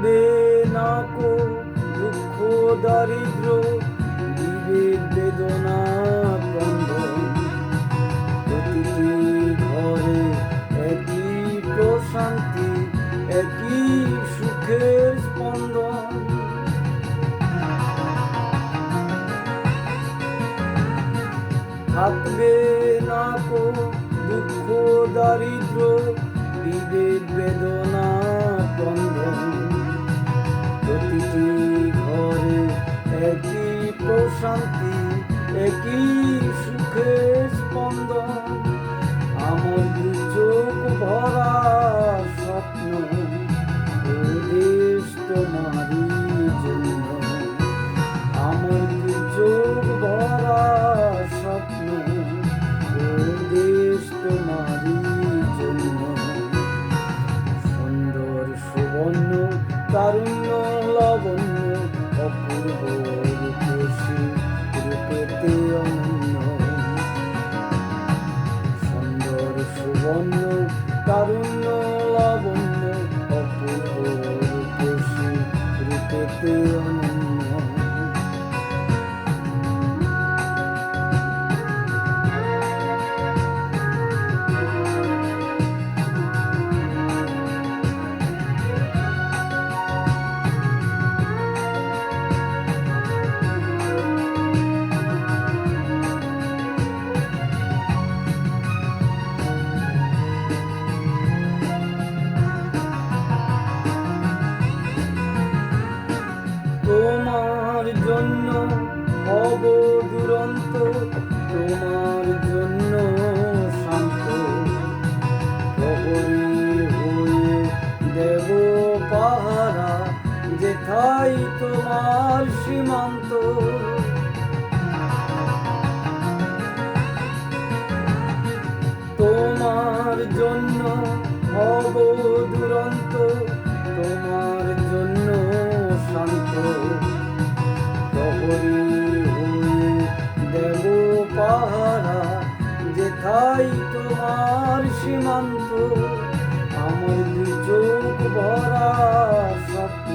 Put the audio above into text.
থাকবে না কো দুঃখ দারিদ্র বিবেক বেদনা ক্রন্দন। প্রতিটি ঘরে একই প্রশান্তি, একই সুখের স্পন্দন। থাকবে না কো দুঃখ দারিদ্র বিবেক বেদনা ক্রন্দন। প্রতিটি ঘরে একই প্রশান্তি, একই সুখের স্পন্দন। আমার দু চোখ ভরা স্বপ্ন, ও দেশ তোমারই জন্য। আমার দু চোখ ভরা স্বপ্ন, ও দেশ তোমারই জন্য। সুন্দর সুবর্ণ তারুণ্য লাবণ্য অপূর্ব রূপসী রূপেতে অনন্য। সুন্দর সুবর্ণ তারুণ্য লাবণ্য অপূর্ব রূপসী রূপেতে অনন্য। তোমার জন্য হব দুরন্ত, তোমার জন্য শান্ত। প্রহরী হয়ে দেব পাহারা, যেথায় তোমার সীমান্ত। তোমার জন্য হব দুরন্ত, তোমার জন্য শান্ত। প্রহরী হয়ে দেব পাহারা, যেথায় তোমার সীমান্ত। আমার দু চোখ ভরা স্বপ্ন,